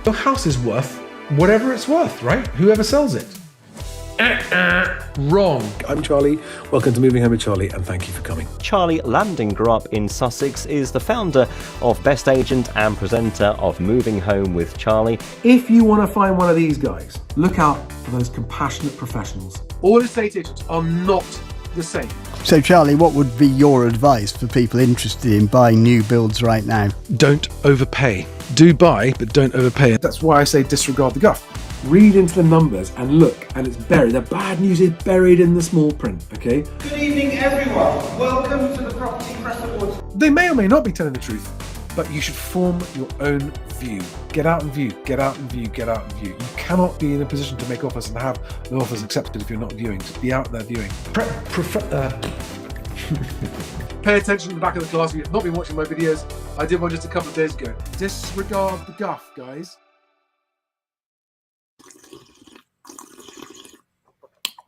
Your house is worth whatever it's worth, right? Whoever sells it. Wrong. I'm Charlie. Welcome to Moving Home with Charlie, and thank you for coming. Charlie Landing grew up in Sussex, is the founder of Best Agent and presenter of Moving Home with Charlie. If you want to find one of these guys, look out for those compassionate professionals. All estate agents are not the same. So Charlie, what would be your advice for people interested in buying new builds right now? Don't overpay. Do buy, but don't overpay. That's why I say disregard the guff. Read into the numbers and look, and it's buried. The bad news is buried in the small print, okay? Good evening, everyone. Welcome to the Property Press Awards. They may or may not be telling the truth, but you should form your own view. Get out and view, get out and view, get out and view. You cannot be in a position to make offers and have the offers accepted if you're not viewing. Just be out there viewing. Pay attention to the back of the class if you've not been watching my videos. I did one just a couple of days ago. Disregard the guff, guys.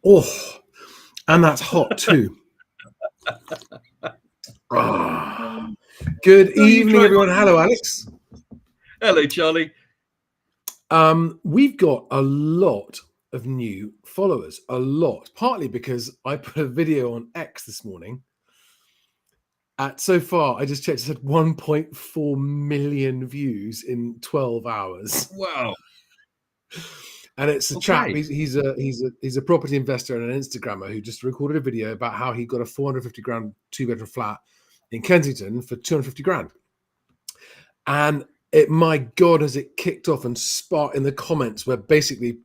Oh, and that's hot too. Good evening, everyone. Hello, Alex. Hello, Charlie. We've got a lot of new followers, partly because I put a video on X this morning. So far, I just checked, it said 1.4 million views in 12 hours. Wow. And it's a chap. He's a property investor and an Instagrammer who just recorded a video about how he got a 450 grand 2-bedroom flat in Kensington for 250 grand. And my God, has it kicked off and sparked in the comments where basically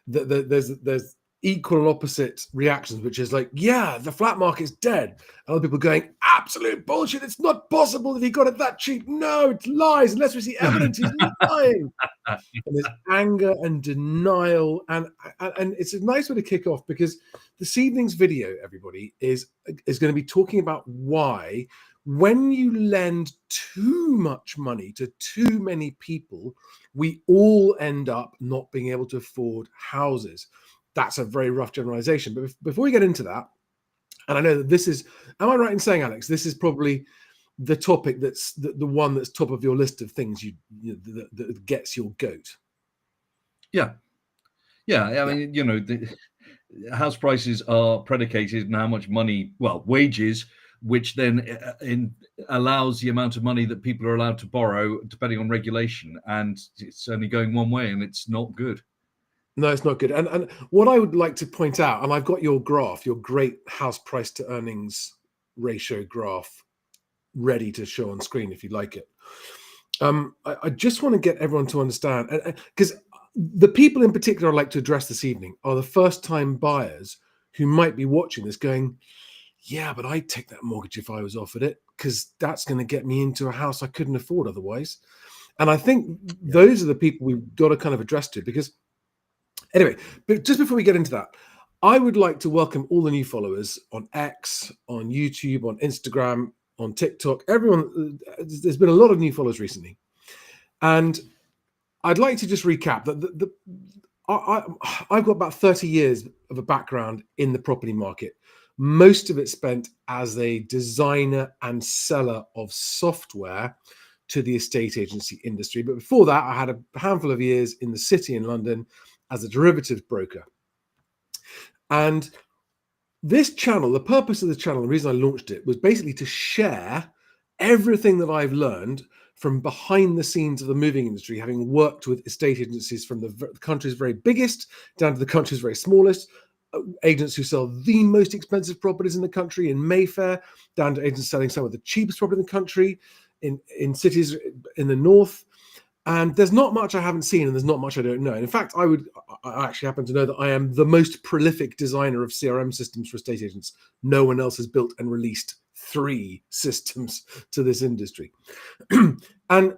there's equal and opposite reactions, which is like, yeah, the flat market's dead. And other people going, absolute bullshit. It's not possible that he got it that cheap. No, it's lies. Unless we see evidence, he's lying. And there's anger and denial. And it's a nice way to kick off, because this evening's video, everybody, is going to be talking about why, when you lend too much money to too many people, we all end up not being able to afford houses. That's a very rough generalization. But before we get into that, and I know that this is, am I right in saying, Alex, this is probably the topic that's the one that's top of your list of things that gets your goat? Yeah. I mean, the house prices are predicated on how much money, wages, which then allows the amount of money that people are allowed to borrow, depending on regulation. And it's only going one way, and it's not good. No, it's not good. And what I would like to point out, and I've got your graph, your great house price to earnings ratio graph, ready to show on screen if you'd like it. I just want to get everyone to understand, because the people in particular I'd like to address this evening are the first-time buyers who might be watching this going, yeah, but I'd take that mortgage if I was offered it, because that's going to get me into a house I couldn't afford otherwise. And I think those are the people we've got to kind of address to, because anyway, but just before we get into that, I would like to welcome all the new followers on X, on YouTube, on Instagram, on TikTok. Everyone, there's been a lot of new followers recently. And I'd like to just recap that I've got about 30 years of a background in the property market. Most of it spent as a designer and seller of software to the estate agency industry. But before that, I had a handful of years in the city in London as a derivatives broker. And this channel, the purpose of the channel, the reason I launched it, was basically to share everything that I've learned from behind the scenes of the moving industry, having worked with estate agencies from the country's very biggest down to the country's very smallest, agents who sell the most expensive properties in the country in Mayfair, down to agents selling some of the cheapest property in the country, in cities in the north. And there's not much I haven't seen, and there's not much I don't know. And in fact, I actually happen to know that I am the most prolific designer of CRM systems for estate agents. No one else has built and released 3 systems to this industry. And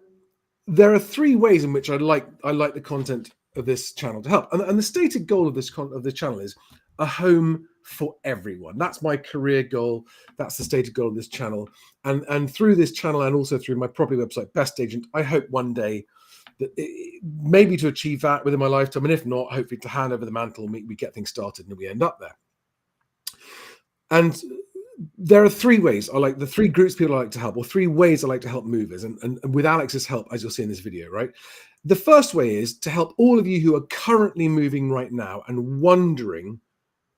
there are 3 ways in which I like the content of this channel to help. And the stated goal of this channel is a home for everyone. That's my career goal. That's the stated goal of this channel. And through this channel, and also through my property website, Best Agent, I hope one day that maybe to achieve that within my lifetime, and if not, hopefully to hand over the mantle and we get things started and we end up there. And there are 3 ways the 3 groups of people I like to help, or 3 ways I like to help movers. And with Alex's help, as you'll see in this video, right? The first way is to help all of you who are currently moving right now and wondering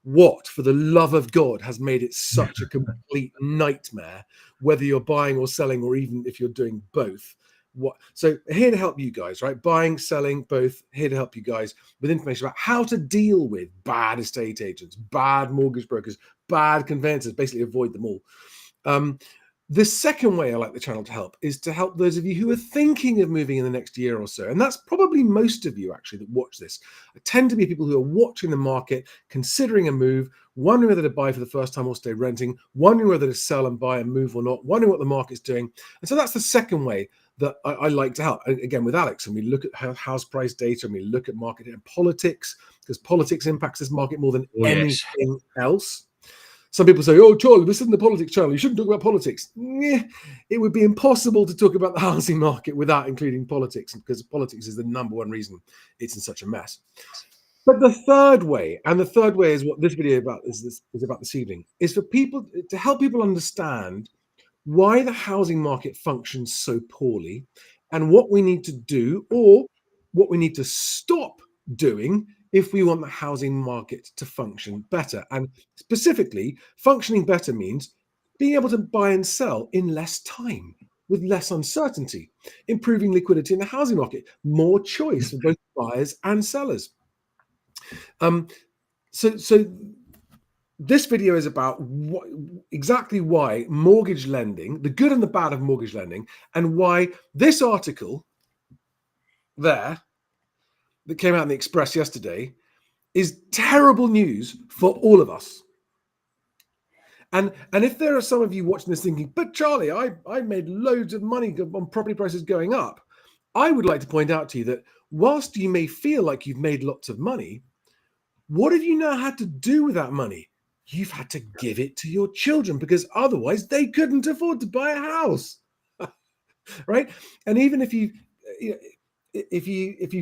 what, for the love of God, has made it such a complete nightmare, whether you're buying or selling, or even if you're doing both. So here to help you guys, right? Buying, selling, both, here to help you guys with information about how to deal with bad estate agents, bad mortgage brokers, bad conveyancers, basically avoid them all. The second way I like the channel to help is to help those of you who are thinking of moving in the next year or so. And that's probably most of you actually that watch this. I tend to be people who are watching the market, considering a move, wondering whether to buy for the first time or stay renting, wondering whether to sell and buy and move or not, wondering what the market's doing. And so that's the second way that I like to help. Again, with Alex, and we look at house price data, and we look at market and politics, because politics impacts this market more than anything else. Some people say, oh, Charlie, this isn't the politics channel. You shouldn't talk about politics. It would be impossible to talk about the housing market without including politics, because politics is the number one reason it's in such a mess. But the third way, and the third way is what this video is about this evening, is for people to help people understand why the housing market functions so poorly and what we need to do, or what we need to stop doing, if we want the housing market to function better. And specifically, functioning better means being able to buy and sell in less time, with less uncertainty, improving liquidity in the housing market, more choice for both buyers and sellers. So this video is about exactly why mortgage lending, the good and the bad of mortgage lending, and why this article there that came out in the Express yesterday is terrible news for all of us. And if there are some of you watching this thinking, but Charlie, I made loads of money on property prices going up, I would like to point out to you that whilst you may feel like you've made lots of money, what have you now had to do with that money? You've had to give it to your children, because otherwise they couldn't afford to buy a house, right? And even if you've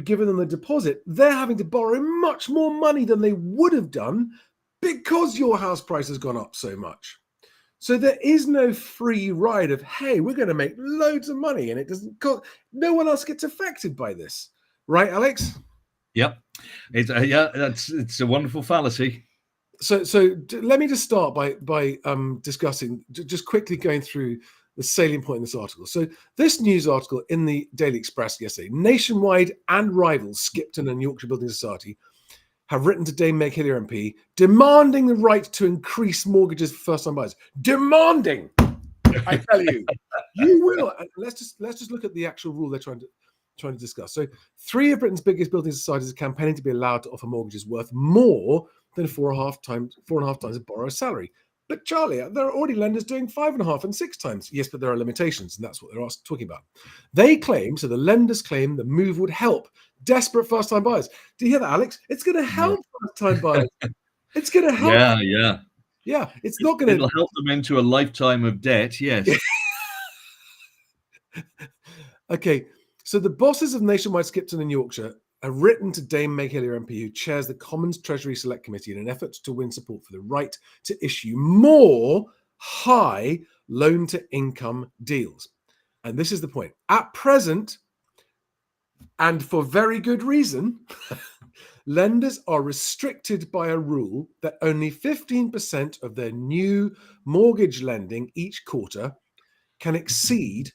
given them a deposit, they're having to borrow much more money than they would have done because your house price has gone up so much. So there is no free ride of, hey, we're going to make loads of money and it doesn't cost, no one else gets affected by this. Right, Alex? Yep. It's a wonderful fallacy. So let me just start by discussing, just quickly going through the salient point in this article. So this news article in the Daily Express yesterday, Nationwide and rivals Skipton and Yorkshire Building Society have written to Dame Meg Hillier MP demanding the right to increase mortgages for first-time buyers. Demanding, I tell you, you will. And let's just look at the actual rule they're trying to discuss. So 3 of Britain's biggest building societies are campaigning to be allowed to offer mortgages worth more than 4.5 times a borrower's salary. But Charlie, there are already lenders doing 5.5 and 6 times. Yes, but there are limitations, and that's what they're talking about. They claim, so the lenders claim, the move would help desperate first-time buyers. Do you hear that, Alex? It's going to help first-time buyers. It's going to help. Yeah. It's not going to. It'll help them into a lifetime of debt. Yes. Okay. So the bosses of Nationwide, Skipton, and Yorkshire have written to Dame Meg Hillier MP, who chairs the Commons Treasury Select Committee, in an effort to win support for the right to issue more high loan-to-income deals. And this is the point. At present, and for very good reason, lenders are restricted by a rule that only 15% of their new mortgage lending each quarter can exceed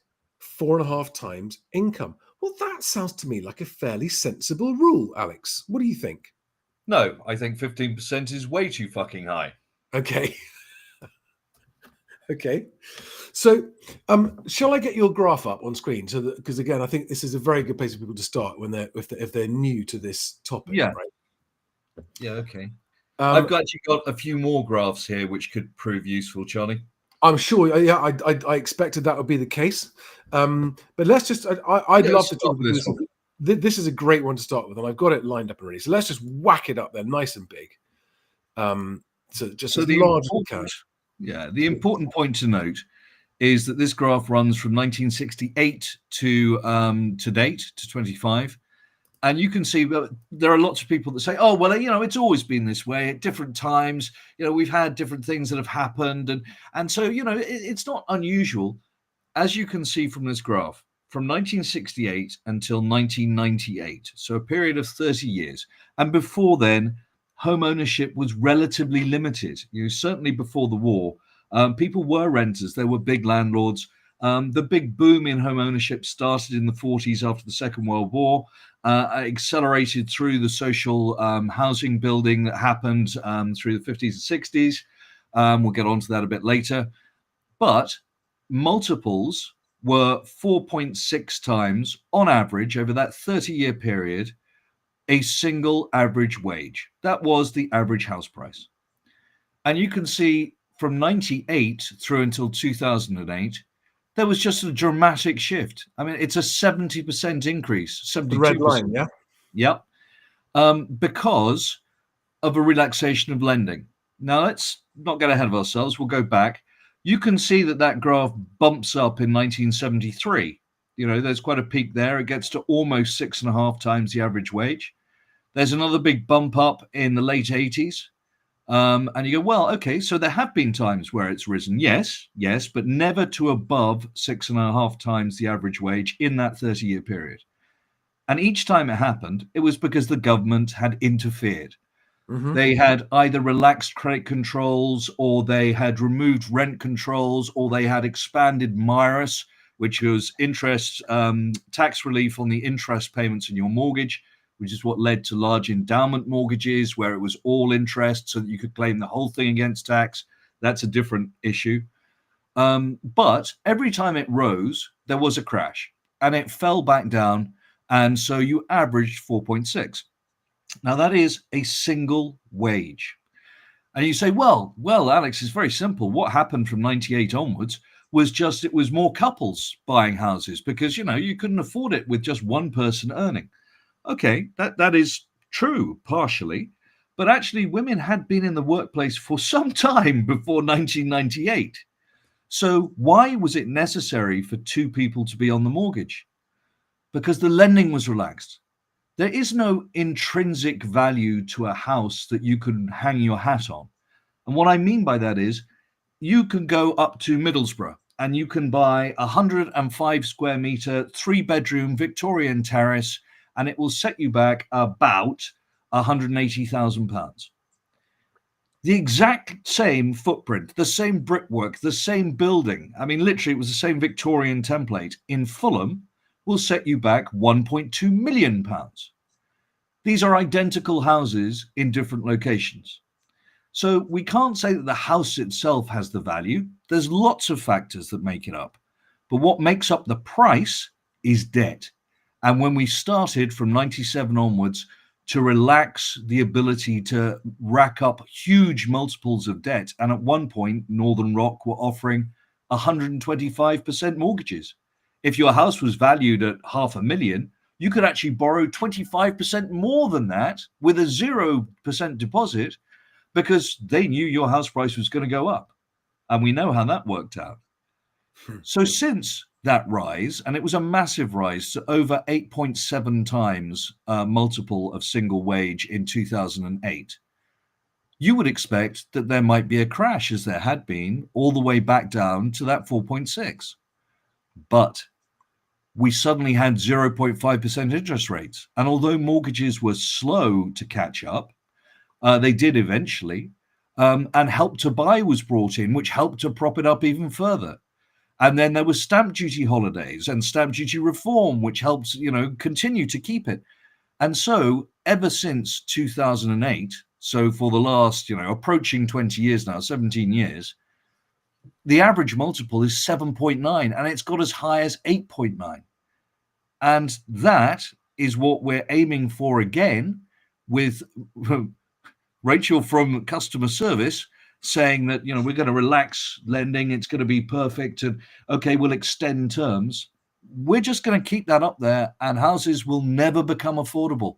4.5 times income. Well, that sounds to me like a fairly sensible rule, Alex. What do you think? No, I think 15% is way too fucking high. Okay. Okay. So, shall I get your graph up on screen? So that, because again, I think this is a very good place for people to start when if they're new to this topic. Yeah. Right. Yeah. Okay. I've actually got a few more graphs here which could prove useful, Charlie. I'm sure. Yeah, I expected that would be the case. But let's just. I'd love to talk about this. This is a great one to start with, and I've got it lined up already. So let's just whack it up there, nice and big. So just as large as we can. Yeah, the important point to note is that this graph runs from 1968 to date, to 25. And you can see that there are lots of people that say, oh, well, it's always been this way at different times. We've had different things that have happened. And so, it's not unusual, as you can see from this graph, from 1968 until 1998, so a period of 30 years. And before then, home ownership was relatively limited. Certainly before the war, people were renters. There were big landlords. The big boom in home ownership started in the 40s after the Second World War, accelerated through the social housing building that happened through the 50s and 60s. We'll get onto that a bit later. But multiples were 4.6 times on average over that 30-year period a single average wage. That was the average house price. And you can see from 98 through until 2008, there was just a dramatic shift. I mean, it's a 70% increase, 72%. The red line, yeah? Yep. Because of a relaxation of lending. Now, let's not get ahead of ourselves. We'll go back. You can see that graph bumps up in 1973. There's quite a peak there. It gets to almost 6.5 times the average wage. There's another big bump up in the late 80s. And you go, well, okay, so there have been times where it's risen. Yes, but never to above 6.5 times the average wage in that 30-year period. And each time it happened, it was because the government had interfered. Mm-hmm. They had either relaxed credit controls, or they had removed rent controls, or they had expanded MIRAS, which was interest tax relief on the interest payments in your mortgage, which is what led to large endowment mortgages where it was all interest so that you could claim the whole thing against tax. That's a different issue. But every time it rose, there was a crash and it fell back down. And so you averaged 4.6. Now that is a single wage. And you say, well, Alex, it's very simple. What happened from 98 onwards was just, it was more couples buying houses because, you couldn't afford it with just one person earning. Okay, that is true, partially, but actually women had been in the workplace for some time before 1998. So why was it necessary for two people to be on the mortgage? Because the lending was relaxed. There is no intrinsic value to a house that you can hang your hat on. And what I mean by that is you can go up to Middlesbrough and you can buy a 105 square meter, 3-bedroom Victorian terrace, and it will set you back about £180,000. The exact same footprint, the same brickwork, the same building. I mean, literally, it was the same Victorian template in Fulham will set you back £1.2 million. These are identical houses in different locations. So we can't say that the house itself has the value. There's lots of factors that make it up. But what makes up the price is debt. And when we started from 97 onwards to relax the ability to rack up huge multiples of debt, and at one point, Northern Rock were offering 125% mortgages. If your house was valued at $500,000, you could actually borrow 25% more than that with a 0% deposit because they knew your house price was going to go up. And we know how that worked out. So since that rise, and it was a massive rise to over 8.7 times multiple of single wage in 2008, you would expect that there might be a crash, as there had been, all the way back down to that 4.6. But we suddenly had 0.5% interest rates. And although mortgages were slow to catch up, they did eventually, and Help to Buy was brought in, which helped to prop it up even further. And then there was stamp duty holidays and stamp duty reform, which helps, continue to keep it. And so ever since 2008, so for the last, approaching 20 years now, 17 years, the average multiple is 7.9 and it's got as high as 8.9. And that is what we're aiming for again with Rachel from customer service saying that, we're going to relax lending. It's going to be perfect. And okay, we'll extend terms. We're just going to keep that up there and houses will never become affordable.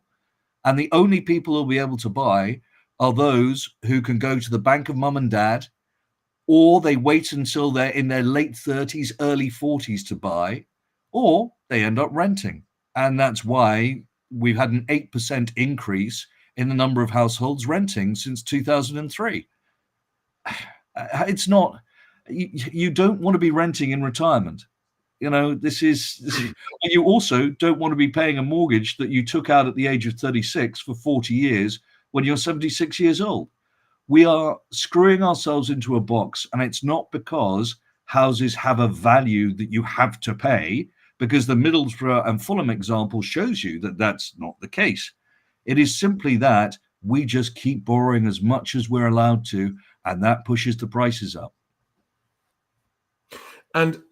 And the only people who'll be able to buy are those who can go to the bank of mum and dad, or they wait until they're in their late 30s, early 40s to buy, or they end up renting. And that's why we've had an 8% increase in the number of households renting since 2003. It's not, you don't want to be renting in retirement. You know, you also don't want to be paying a mortgage that you took out at the age of 36 for 40 years when you're 76 years old. We are screwing ourselves into a box, and it's not because houses have a value that you have to pay, because the Middlesbrough and Fulham example shows you that that's not the case. It is simply that we just keep borrowing as much as we're allowed to, and that pushes the prices up. And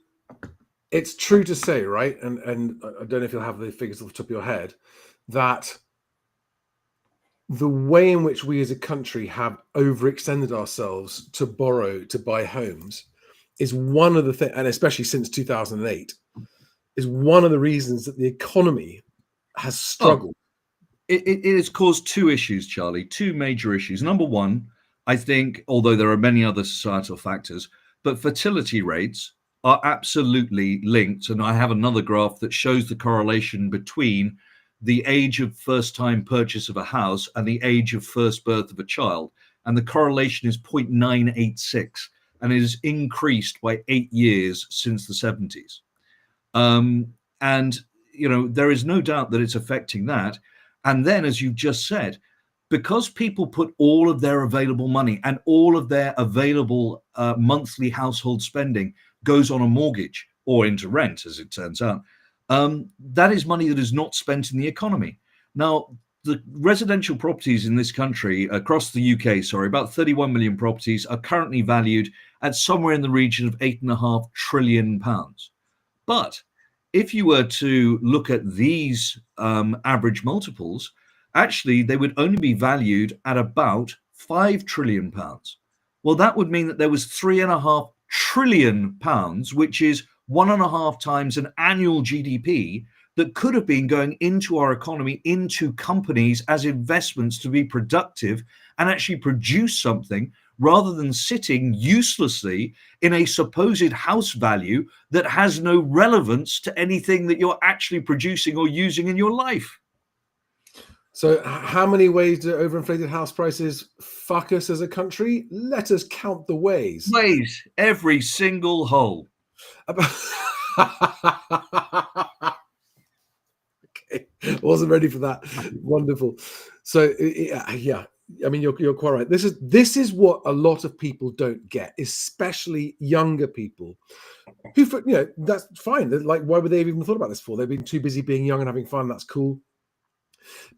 it's true to say, right? And I don't know if you'll have the figures off the top of your head, that the way in which we as a country have overextended ourselves to borrow to buy homes is one of the things, and especially since 2008, is one of the reasons that the economy has struggled. It has caused two issues, Charlie, two major issues. Number one, I think, although there are many other societal factors, but fertility rates are absolutely linked. And I have another graph that shows the correlation between the age of first-time purchase of a house and the age of first birth of a child. And the correlation is 0.986, and it has increased by 8 years since the 70s. And, you know, there is no doubt that it's affecting that. And then, as you just said, because people put all of their available money and all of their available monthly household spending goes on a mortgage or into rent, as it turns out, that is money that is not spent in the economy. Now, the residential properties in this country, across the UK, about 31 million properties, are currently valued at somewhere in the region of £8.5 trillion. But if you were to look at these average multiples, actually they would only be valued at about £5 trillion. Well, that would mean that there was £3.5 trillion, which is 1.5 times an annual GDP, that could have been going into our economy, into companies as investments to be productive and actually produce something, rather than sitting uselessly in a supposed house value that has no relevance to anything that you're actually producing or using in your life. So how many ways do overinflated house prices fuck us as a country? Let us count the ways. Ways, every single hole. Okay, wasn't ready for that. Wonderful. So yeah, I mean, you're quite right. This is what a lot of people don't get, especially younger people, who, you know, that's fine. They're like, why would they have even thought about this before? They've been too busy being young and having fun. That's cool.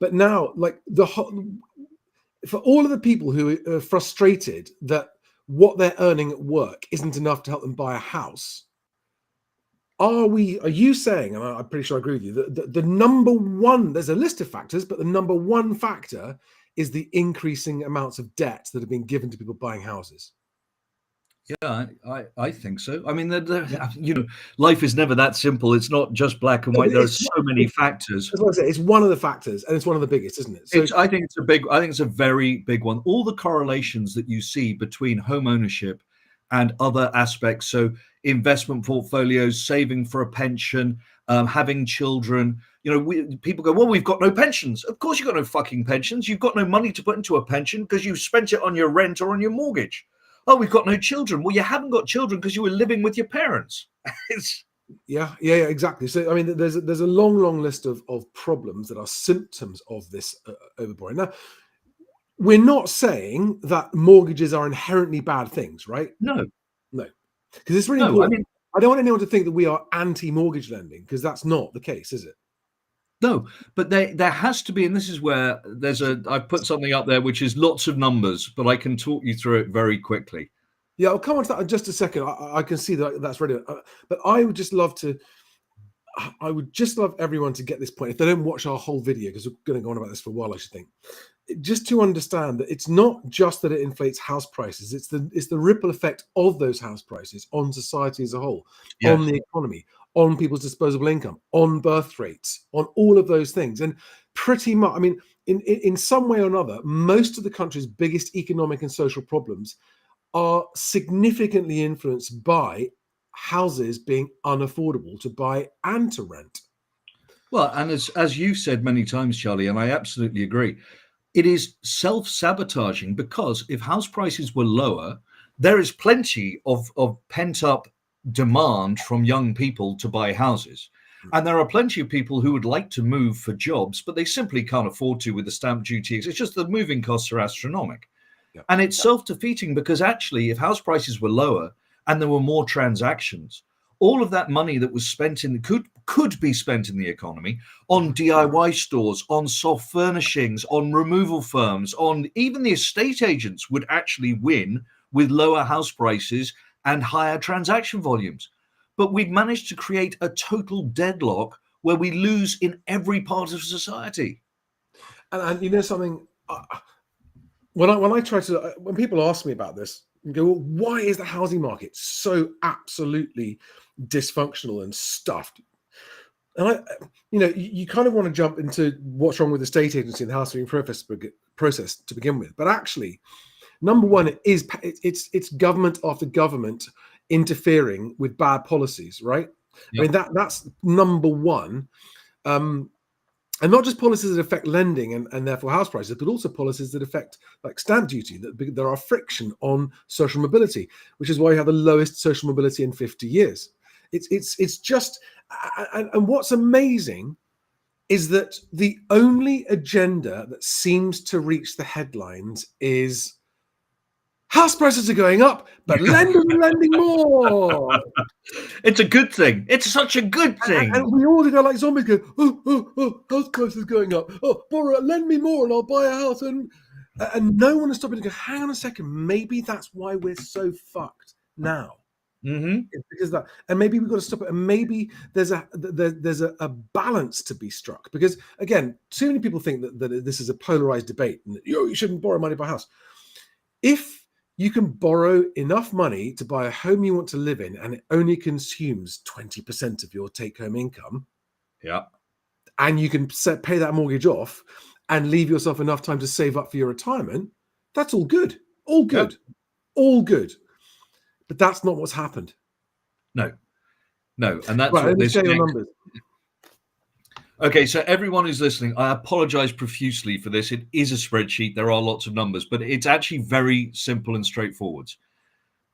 But now, like, for all of the people who are frustrated that what they're earning at work isn't enough to help them buy a house, are you saying, and I'm pretty sure I agree with you, that the number one, there's a list of factors, but the number one factor is the increasing amounts of debt that have been given to people buying houses? Yeah, I think so. I mean, you know, life is never that simple. It's not just black and white. There are so many factors. That's what I say. It's one of the factors, and it's one of the biggest, isn't it? So I think it's a very big one. All the correlations that you see between home ownership and other aspects, so investment portfolios, saving for a pension, having children. You know, people go, well, we've got no pensions. Of course, you've got no fucking pensions. You've got no money to put into a pension because you've spent it on your rent or on your mortgage. Oh, we've got no children. Well, you haven't got children because you were living with your parents. Yeah, exactly. So, I mean, there's a long list of problems that are symptoms of this overborrowing. Now, we're not saying that mortgages are inherently bad things, right? No. Because it's really important. I don't want anyone to think that we are anti-mortgage lending, because that's not the case, is it? No, but there has to be, and this is where I've put something up there which is lots of numbers, but I can talk you through it very quickly. Yeah, I'll come on to that in just a second. I can see that's ready, but I would just love everyone to get this point. If they don't watch our whole video, because we're going to go on about this for a while, I should think, just to understand that it's not just that it inflates house prices; it's the ripple effect of those house prices on society as a whole, yes, on the economy, on people's disposable income, on birth rates, on all of those things. And pretty much, I mean, in some way or another, most of the country's biggest economic and social problems are significantly influenced by houses being unaffordable to buy and to rent. Well, and as you've said many times, Charlie, and I absolutely agree, it is self-sabotaging, because if house prices were lower, there is plenty of pent-up demand from young people to buy houses. And there are plenty of people who would like to move for jobs, but they simply can't afford to with the stamp duty. It's just the moving costs are astronomical. Yeah. And it's self-defeating, because actually, if house prices were lower and there were more transactions, all of that money that was spent in could be spent in the economy on DIY stores, on soft furnishings, on removal firms, on even the estate agents would actually win with lower house prices and higher transaction volumes. But we've managed to create a total deadlock where we lose in every part of society. And you know something, when people ask me about this, and go, well, why is the housing market so absolutely dysfunctional and stuffed? And you kind of want to jump into what's wrong with the state agency and the housing process to begin with. But actually, number one, it's government after government interfering with bad policies, right? Yep. I mean, that's number one. And not just policies that affect lending and therefore house prices, but also policies that affect like stamp duty, that there are friction on social mobility, which is why you have the lowest social mobility in 50 years. It's just, and what's amazing is that the only agenda that seems to reach the headlines is house prices are going up, but lenders are lending more. It's a good thing. It's such a good thing. And we all go like zombies, go, oh, house prices going up. Oh, borrow, lend me more and I'll buy a house. And no one is stopping to go, hang on a second, maybe that's why we're so fucked now. Mm-hmm. It's because that, and maybe we've got to stop it. And maybe there's a balance to be struck. Because again, too many people think that this is a polarized debate and that, you shouldn't borrow money to buy a house. If you can borrow enough money to buy a home you want to live in, and it only consumes 20% of your take-home income. Yeah. And you can pay that mortgage off and leave yourself enough time to save up for your retirement. That's all good. All good. Yep. All good. But that's not what's happened. No. And that's right, what this your numbers. Okay, so everyone who's listening, I apologize profusely for this. It is a spreadsheet. There are lots of numbers, but it's actually very simple and straightforward.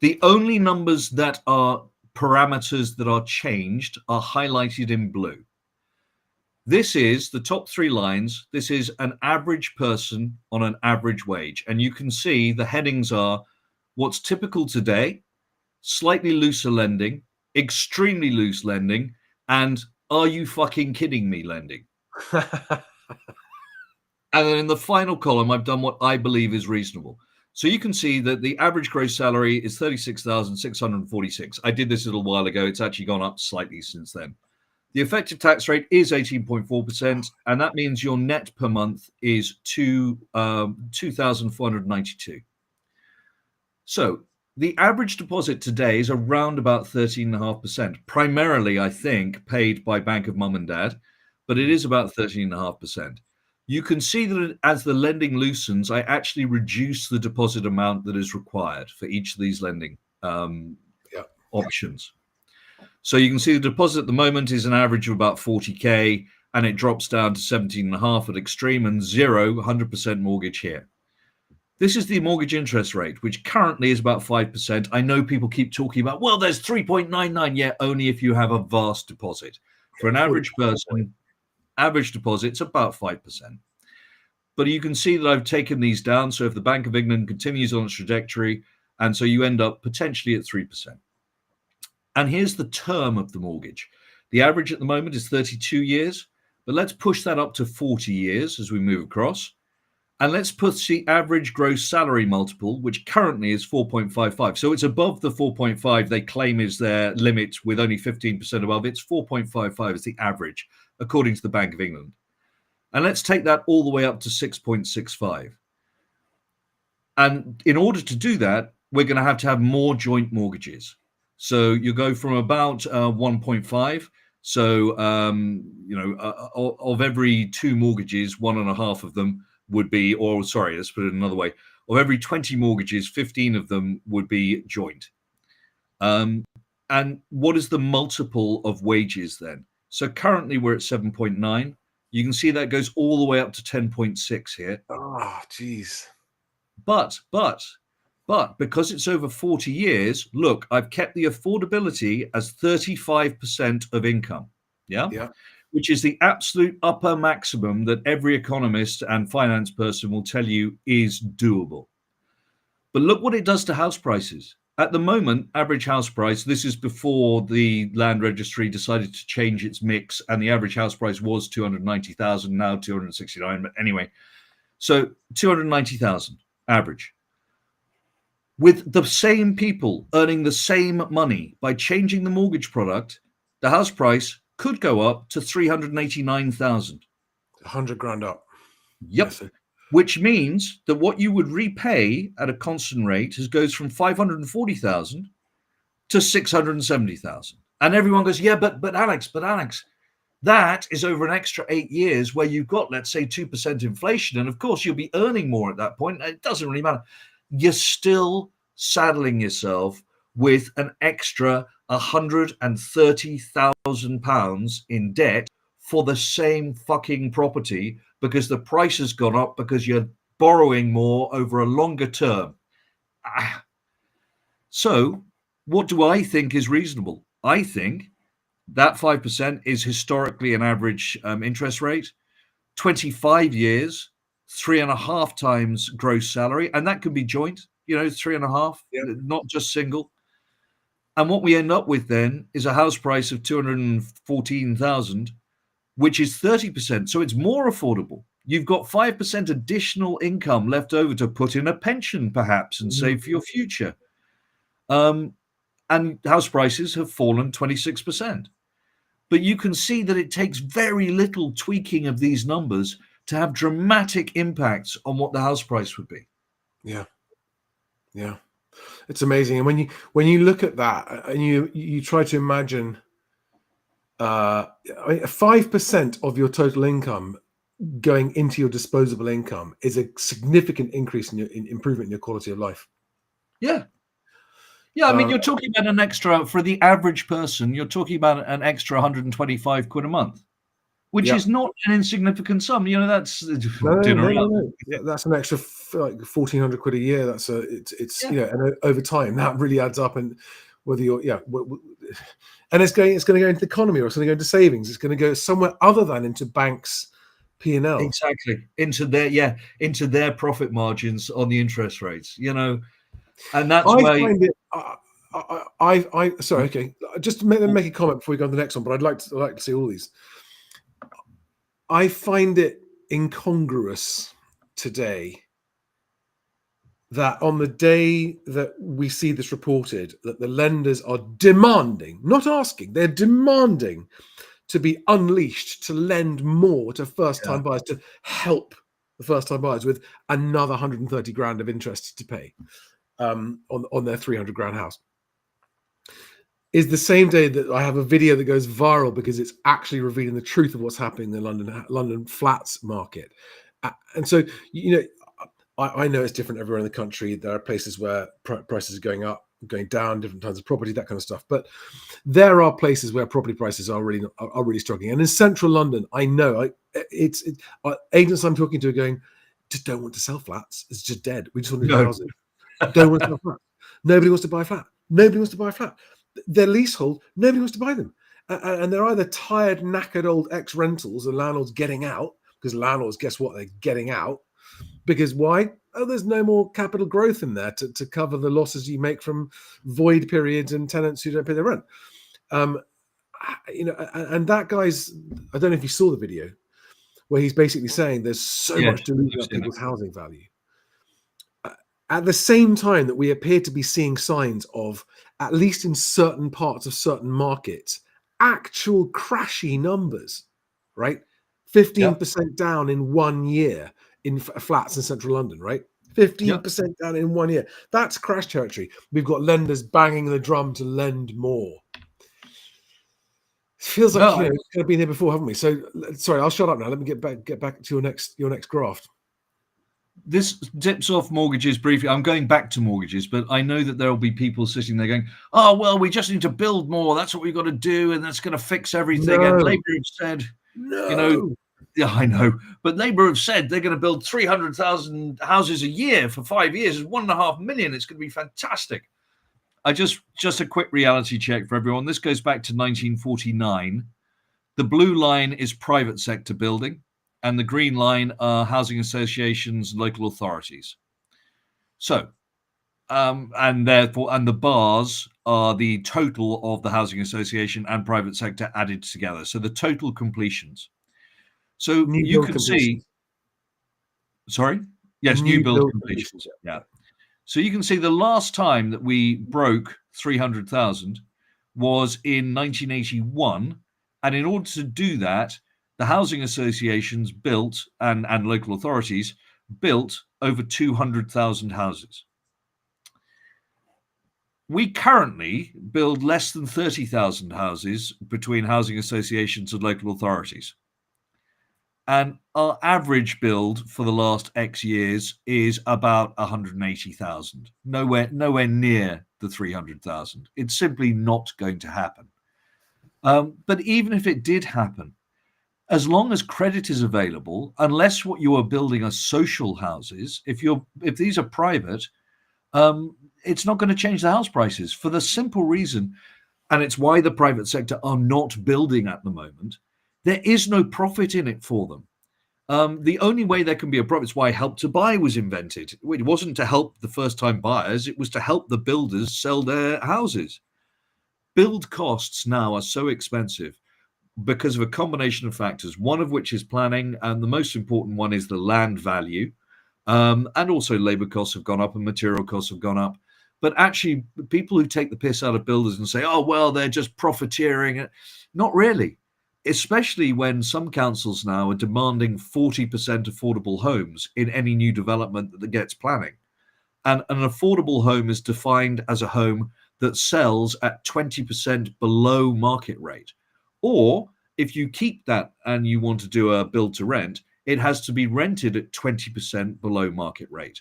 The only numbers that are parameters that are changed are highlighted in blue. This is the top three lines. This is an average person on an average wage. And you can see the headings are what's typical today, slightly looser lending, extremely loose lending, and are you fucking kidding me lending? And then in the final column, I've done what I believe is reasonable. So you can see that the average gross salary is 36,646. I did this a little while ago. It's actually gone up slightly since then. The effective tax rate is 18.4%, and that means your net per month is 2,492. So the average deposit today is around about 13.5%, primarily, I think, paid by Bank of Mum and Dad, but it is about 13.5%. You can see that as the lending loosens, I actually reduce the deposit amount that is required for each of these lending options. So you can see the deposit at the moment is an average of about 40K, and it drops down to 17.5 at extreme and 100% mortgage here. This is the mortgage interest rate, which currently is about 5%. I know people keep talking about, well, there's 3.99. Yeah, only if you have a vast deposit. For an average person, average deposit's about 5%. But you can see that I've taken these down. So if the Bank of England continues on its trajectory, and so you end up potentially at 3%. And here's the term of the mortgage. The average at the moment is 32 years, but let's push that up to 40 years as we move across. And let's put the average gross salary multiple, which currently is 4.55. So it's above the 4.5 they claim is their limit with only 15% above. It's 4.55 is the average, according to the Bank of England. And let's take that all the way up to 6.65. And in order to do that, we're going to have more joint mortgages. So you go from about 1.5. So, of every two mortgages, 1.5 of them would be, or sorry, let's put it another way. Of every 20 mortgages, 15 of them would be joint. And what is the multiple of wages then? So currently we're at 7.9. You can see that goes all the way up to 10.6 here. Oh, geez. But But because it's over 40 years, look, I've kept the affordability as 35% of income. Yeah. Yeah. Which is the absolute upper maximum that every economist and finance person will tell you is doable. But look what it does to house prices. At the moment, average house price, this is before the land registry decided to change its mix, and the average house price was 290,000, now 269. But anyway, so 290,000 average. With the same people earning the same money, by changing the mortgage product, the house price could go up to 389,000. 100 grand up. Yep. Yes, sir. Which means that what you would repay at a constant rate goes from 540,000 to 670,000. And everyone goes, yeah, but Alex, that is over an extra 8 years where you've got, let's say, 2% inflation. And of course, you'll be earning more at that point. It doesn't really matter. You're still saddling yourself with an extra £130,000 in debt for the same fucking property, because the price has gone up because you're borrowing more over a longer term. So what do I think is reasonable? I think that 5% is historically an average interest rate. 25 years, 3.5 times gross salary, and that could be joint, 3.5, not just single. And what we end up with then is a house price of 214,000, which is 30%. So it's more affordable. You've got 5% additional income left over to put in a pension, perhaps, and save for your future. And house prices have fallen 26%. But you can see that it takes very little tweaking of these numbers to have dramatic impacts on what the house price would be. Yeah. It's amazing. And when you look at that and you try to imagine 5% of your total income going into your disposable income is a significant increase in improvement in your quality of life. Yeah. I mean, you're talking about an extra, for the average person, you're talking about an extra 125 quid a month, which is not an insignificant sum. That's dinner. No. Yeah, that's an extra like 1,400 quid a year. That's and over time that really adds up. And whether you're and it's going to go into the economy, or it's going to go into savings. It's going to go somewhere other than into banks' P&L. Exactly, into their profit margins on the interest rates. And that's why I find it. Sorry, okay. Just to make a comment before we go on to the next one, but I'd like to see all these. I find it incongruous today that on the day that we see this reported, that the lenders are demanding, not asking, they're demanding to be unleashed to lend more to first-time buyers, to help the first-time buyers with another 130 grand of interest to pay on their 300 grand house. Is the same day that I have a video that goes viral because it's actually revealing the truth of what's happening in the London flats market. And so, I know it's different everywhere in the country. There are places where prices are going up, going down, different kinds of property, that kind of stuff. But there are places where property prices are really struggling. And in central London, I know it's agents I'm talking to are going, just don't want to sell flats. It's just dead. We just want to do housing. Don't want to sell flats. Nobody wants to buy a flat. Nobody wants to buy a flat. They're leasehold. Nobody wants to buy them. And they're either tired, knackered old ex-rentals and landlords getting out, because landlords, guess what? They're getting out. Because why? Oh, there's no more capital growth in there to cover the losses you make from void periods and tenants who don't pay their rent. And that guy's, I don't know if you saw the video, where he's basically saying there's so much to lose up people's housing value. At the same time that we appear to be seeing signs of, at least in certain parts of certain markets, actual crashy numbers, right? 15% down in 1 year in flats in central London, right? 15% down in 1 year. That's crash territory. We've got lenders banging the drum to lend more. It feels like we've kind of been here before, haven't we? So, sorry, I'll shut up now. Let me get back to your next graph. This dips off mortgages briefly. I'm going back to mortgages, but I know that there will be people sitting there going, oh, well, we just need to build more. That's what we've got to do, and that's going to fix everything. And Labour have said, Yeah, I know. But Labour have said they're going to build 300,000 houses a year for 5 years. It's 1.5 million. It's going to be fantastic. Just a quick reality check for everyone. This goes back to 1949. The blue line is private sector building, and the green line are housing associations and local authorities. So, and the bars are the total of the housing association and private sector added together. So the total completions. So New you build can completions. see, sorry, yes, new build completions. Yeah. So you can see the last time that we broke 300,000 was in 1981. And in order to do that, the housing associations built and local authorities built over 200,000 houses. We currently build less than 30,000 houses between housing associations and local authorities. And our average build for the last X years is about 180,000, nowhere near the 300,000. It's simply not going to happen. But even if it did happen, as long as credit is available, unless what you are building are social houses, if these are private, it's not going to change the house prices for the simple reason, and it's why the private sector are not building at the moment. There is no profit in it for them. The only way there can be a profit is why Help to Buy was invented. It wasn't to help the first-time buyers. It was to help the builders sell their houses. Build costs now are so expensive because of a combination of factors, one of which is planning, and the most important one is the land value. And also labour costs have gone up and material costs have gone up. But actually, people who take the piss out of builders and say, oh, well, they're just profiteering. Not really, especially when some councils now are demanding 40% affordable homes in any new development that gets planning. And an affordable home is defined as a home that sells at 20% below market rate. Or if you keep that and you want to do a build to rent, it has to be rented at 20% below market rate.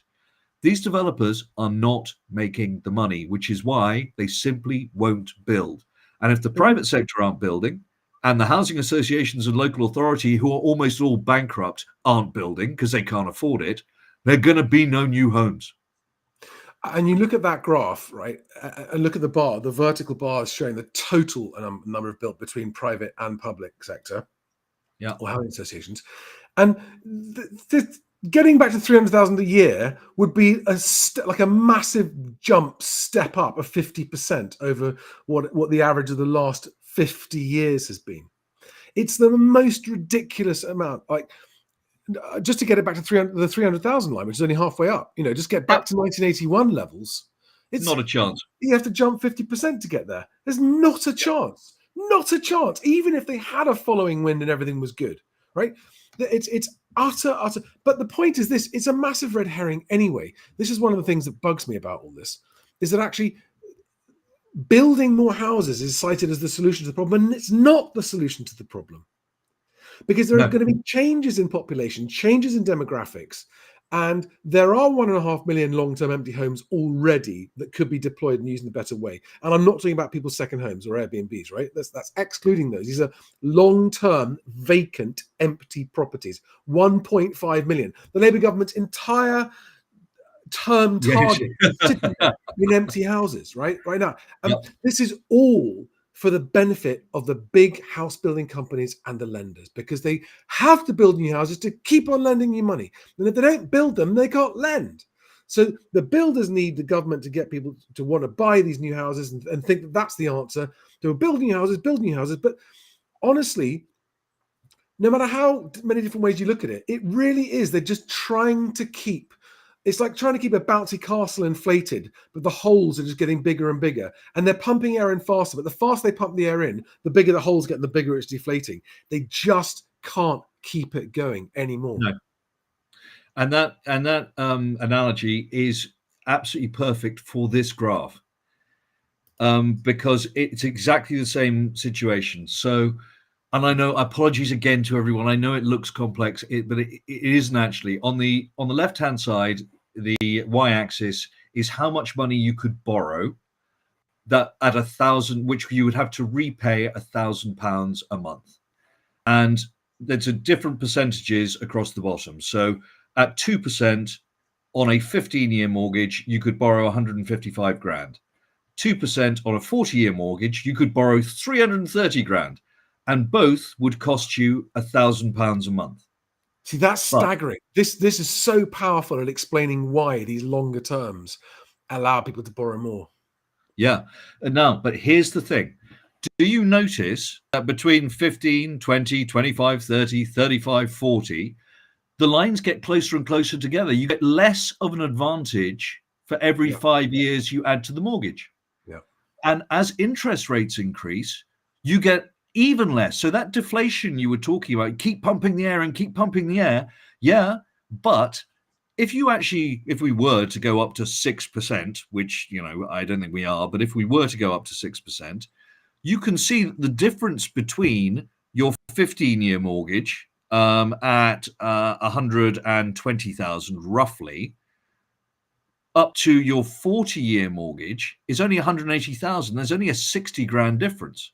These developers are not making the money, which is why they simply won't build. And if the private sector aren't building, and the housing associations and local authority, who are almost all bankrupt, aren't building because they can't afford it, there are going to be no new homes. And you look at that graph, right, and look at the bar, the vertical bar is showing the total number of built between private and public sector, or housing associations. And getting back to 300,000 a year would be like a massive step up of 50% over what the average of the last 50 years has been. It's the most ridiculous amount. Like, just to get it back to the 300,000 line, which is only halfway up, just get back to 1981 levels. It's not a chance. You have to jump 50% to get there. There's not a chance. Not a chance. Even if they had a following wind and everything was good, right? It's utter. But the point is this: it's a massive red herring anyway. This is one of the things that bugs me about all this, is that actually building more houses is cited as the solution to the problem, and it's not the solution to the problem. Because there are going to be changes in population, changes in demographics, and there are 1.5 million long-term empty homes already that could be deployed and used in a better way. And I'm not talking about people's second homes or Airbnbs, right? That's excluding those. These are long-term, vacant, empty properties. 1.5 million. The Labour government's entire term target in empty houses, right now. This is all for the benefit of the big house building companies and the lenders, because they have to build new houses to keep on lending you money. And if they don't build them, they can't lend. So the builders need the government to get people to want to buy these new houses and think that that's the answer. To build new houses. But honestly, no matter how many different ways you look at it, it really is. They're just trying to keep. It's like trying to keep a bouncy castle inflated, but the holes are just getting bigger and bigger. And they're pumping air in faster, but the faster they pump the air in, the bigger the holes get and the bigger it's deflating. They just can't keep it going anymore. No. And that analogy is absolutely perfect for this graph, because it's exactly the same situation. So, and I know, apologies again to everyone. I know it looks complex, but it isn't actually. On the left-hand side, the y-axis is how much money you could borrow that at 1,000, which you would have to repay £1,000 a month. And there's a different percentages across the bottom. So at 2% on a 15-year mortgage, you could borrow 155 grand. 2% on a 40-year mortgage, you could borrow 330 grand, and both would cost you £1,000 a month. See, that's But staggering. This is so powerful at explaining why these longer terms allow people to borrow more. yeah, and now, but here's the thing. Do you notice that between 15, 20, 25, 30, 35, 40, the lines get closer and closer together? You get less of an advantage for every 5 years you add to the mortgage. Yeah. And as interest rates increase, you get even less. So that deflation you were talking about, keep pumping the air and keep pumping the air. Yeah. But if we were to go up to 6%, which, I don't think we are, but if we were to go up to 6%, you can see the difference between your 15-year mortgage at 120,000 roughly, up to your 40-year mortgage is only 180,000. There's only a 60 grand difference.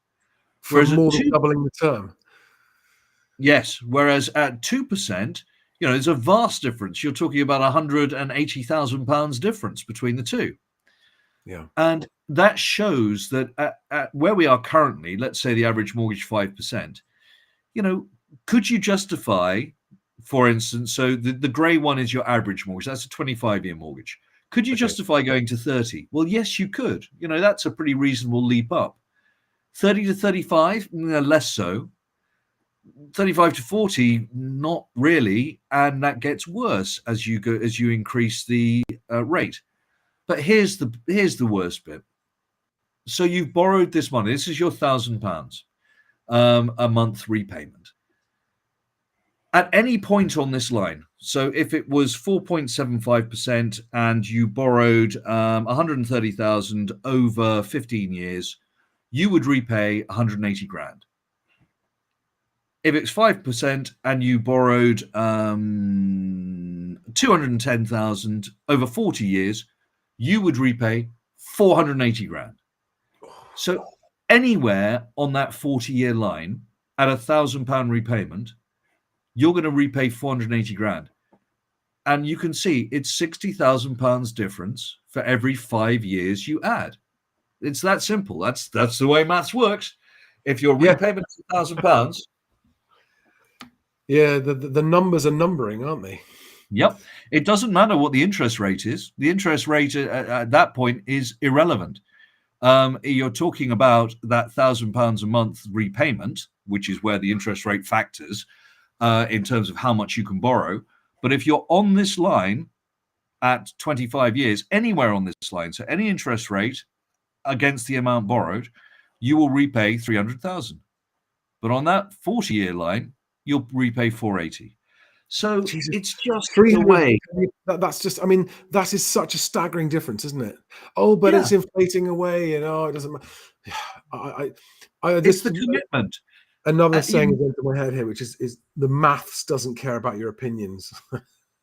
For more than doubling the term. Yes. Whereas at 2%, there's a vast difference. You're talking about £180,000 difference between the two. Yeah. And that shows that at where we are currently, let's say the average mortgage 5%, could you justify, for instance, so the grey one is your average mortgage, that's a 25-year mortgage. Could you justify going to 30? Well, yes, you could. That's a pretty reasonable leap up. 30 to 35, less so. 35 to 40, not really, and that gets worse as you increase the rate. But here's the worst bit. So you've borrowed this money. This is your £1,000 a month repayment. At any point on this line, so if it was 4.75% and you borrowed 130,000 over 15 years, you would repay 180 grand. If it's 5% and you borrowed 210,000 over 40 years, you would repay 480 grand. So anywhere on that 40-year line at £1,000 repayment, you're going to repay 480 grand. And you can see it's £60,000 difference for every 5 years you add. It's that simple. That's the way maths works. If your repayment is £1,000, yeah, the numbers are numbering, aren't they? Yep. It doesn't matter what the interest rate is. The interest rate at that point is irrelevant. You're talking about that £1,000 a month repayment, which is where the interest rate factors in terms of how much you can borrow. But if you're on this line at 25 years, anywhere on this line, so any interest rate against the amount borrowed, you will repay 300,000. But on that 40-year line, you'll repay 480. So it's just the way. That's just, that is such a staggering difference, isn't it? Oh, but it's inflating away, and it doesn't matter. It's the commitment. Another saying is into my head here, which is the maths doesn't care about your opinions.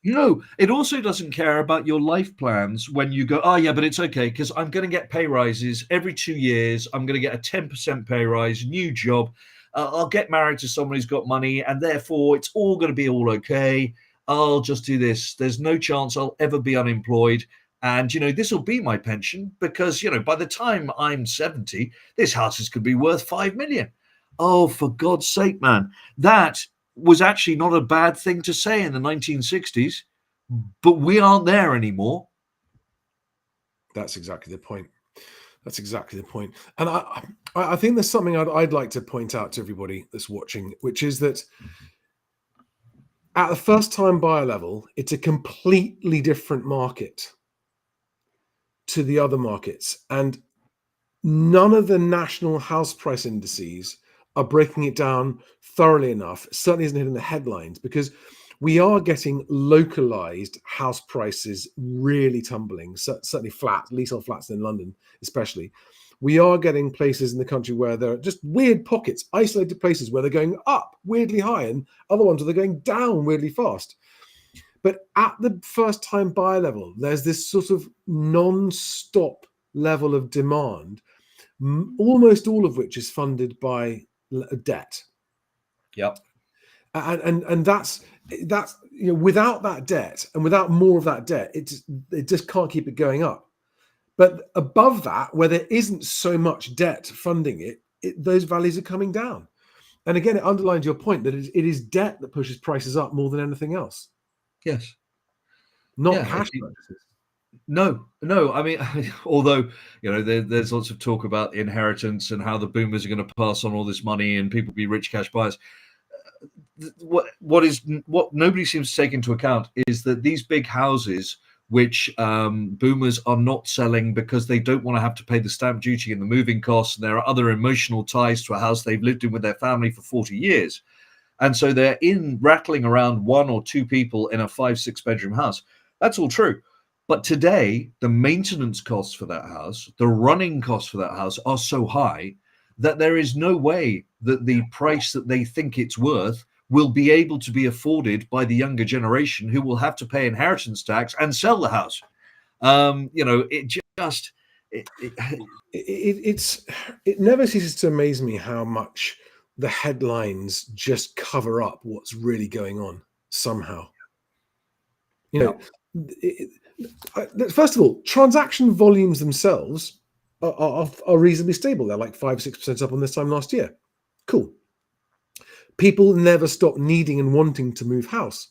No, it also doesn't care about your life plans when you go, but it's okay because I'm going to get pay rises every 2 years. I'm going to get a 10% pay rise, new job. I'll get married to someone who's got money, and therefore it's all going to be all okay. I'll just do this. There's no chance I'll ever be unemployed. And, this will be my pension because, by the time I'm 70, this house could be worth 5 million. Oh, for God's sake, man. That was actually not a bad thing to say in the 1960s, but we aren't there anymore. That's exactly the point. And I think there's something I'd like to point out to everybody that's watching, which is that at the first time buyer level, it's a completely different market to the other markets. And none of the national house price indices are breaking it down thoroughly enough. It certainly isn't hitting the headlines, because we are getting localized house prices really tumbling, certainly leasehold flats in London especially. We are getting places in the country where there are just weird pockets, isolated places where they're going up weirdly high and other ones where they're going down weirdly fast. But at the first time buyer level, there's this sort of non-stop level of demand, almost all of which is funded by debt. Yep. and that's without that debt and without more of that debt, it just can't keep it going up. But above that, where there isn't so much debt funding it, those values are coming down. And again, it underlines your point that it is debt that pushes prices up more than anything else. Yes. Not cash purchases. No. I mean, although there's lots of talk about inheritance and how the boomers are going to pass on all this money and people be rich cash buyers. What nobody seems to take into account is that these big houses, which boomers are not selling because they don't want to have to pay the stamp duty and the moving costs, and there are other emotional ties to a house they've lived in with their family for 40 years. And so they're rattling around 1 or 2 people in a 5-6 bedroom house. That's all true. But today, the maintenance costs for that house, the running costs for that house are so high that there is no way that the price that they think it's worth will be able to be afforded by the younger generation, who will have to pay inheritance tax and sell the house. It never ceases to amaze me how much the headlines just cover up what's really going on somehow. First of all, transaction volumes themselves are reasonably stable. They're like 5-6% up on this time last year. Cool. People never stop needing and wanting to move house.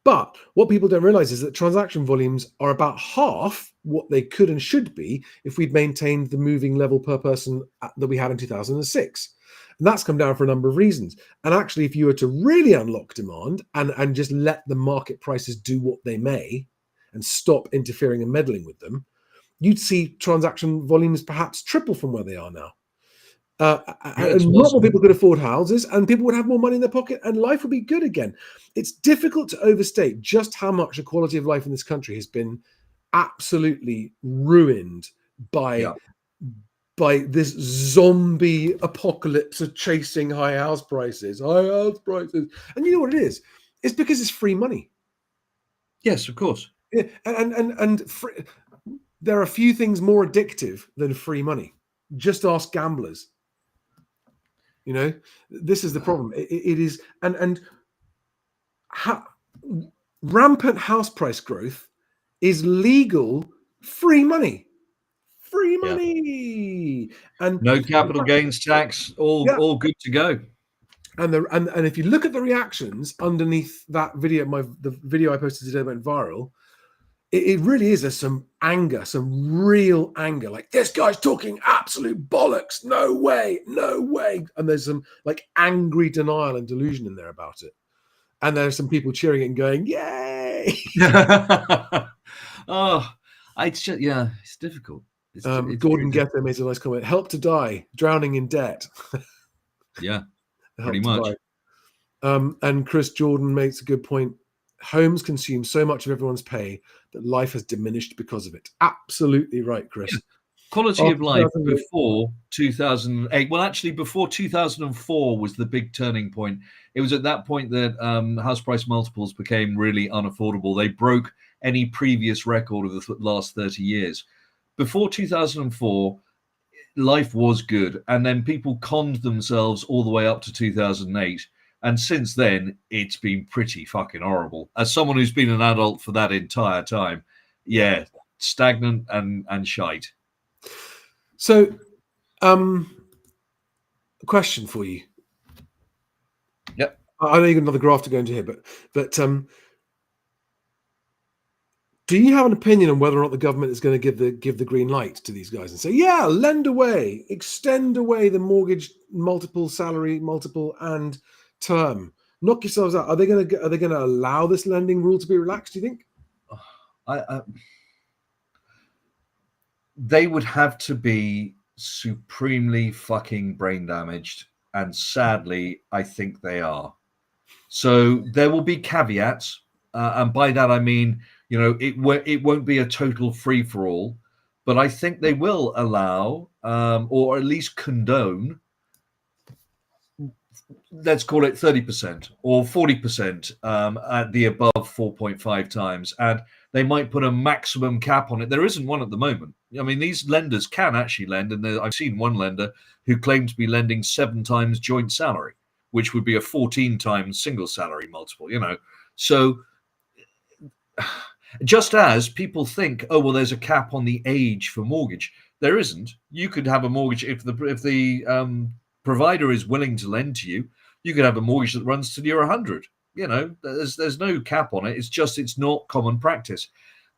But what people don't realize is that transaction volumes are about half what they could and should be if we'd maintained the moving level per person that we had in 2006. And that's come down for a number of reasons. And actually, if you were to really unlock demand and just let the market prices do what they may and stop interfering and meddling with them, you'd see transaction volumes perhaps triple from where they are now. And not more people could afford houses, and people would have more money in their pocket, and life would be good again. It's difficult to overstate just how much the quality of life in this country has been absolutely ruined by this zombie apocalypse of chasing high house prices. And you know what it is? It's because it's free money. Yes, of course. Yeah, and there are a few things more addictive than free money. Just ask gamblers. This is the problem. It is, rampant house price growth is legal free money. Free money, and no capital gains tax. All good to go. And if you look at the reactions underneath that video, the video I posted today went viral. It really is. There's some anger, some real anger. Like, this guy's talking absolute bollocks. No way. And there's some like angry denial and delusion in there about it. And there's some people cheering it and going, "Yay!" It's difficult. Gordon Gether made a nice comment. Help to die, drowning in debt. Yeah, pretty much. And Chris Jordan makes a good point. Homes consume so much of everyone's pay that life has diminished because of it. Absolutely right, Chris. Yeah. Quality of life before 2008. Well, actually, before 2004 was the big turning point. It was at that point that house price multiples became really unaffordable. They broke any previous record of the last 30 years. Before 2004, life was good. And then people conned themselves all the way up to 2008. And since then, it's been pretty fucking horrible. As someone who's been an adult for that entire time, stagnant and shite. So, a question for you. Yep. I know you've got another graph to go into here, but do you have an opinion on whether or not the government is going to give the green light to these guys and say, yeah, lend away, extend away the mortgage multiple, salary multiple, and term? Knock yourselves out. Are they going to allow this lending rule to be relaxed, do you think? They would have to be supremely fucking brain damaged, and sadly, I think they are. So there will be caveats, and by that I mean, it won't be a total free for all, but I think they will allow, or at least condone, let's call it 30% or 40% at the above 4.5 times, and they might put a maximum cap on it. There isn't one at the moment. I mean, these lenders can actually lend, and I've seen one lender who claimed to be lending 7 times joint salary. which would be a 14 times single salary multiple, So just as people think, oh, well, there's a cap on the age for mortgage. There isn't. You could have a mortgage if the provider is willing to lend to you. You could have a mortgage that runs till you're 100. There's no cap on it. It's not common practice.